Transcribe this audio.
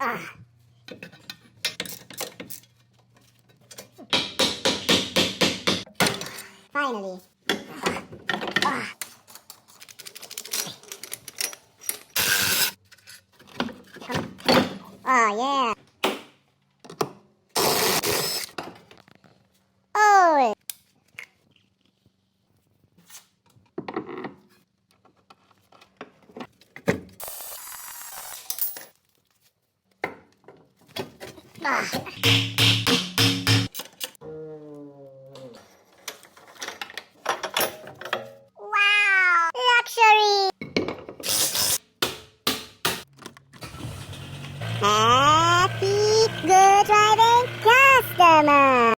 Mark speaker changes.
Speaker 1: Ah. Finally. Ah. Oh, yeah. Oh. Ah. Wow. Luxury. Happy good driving customer.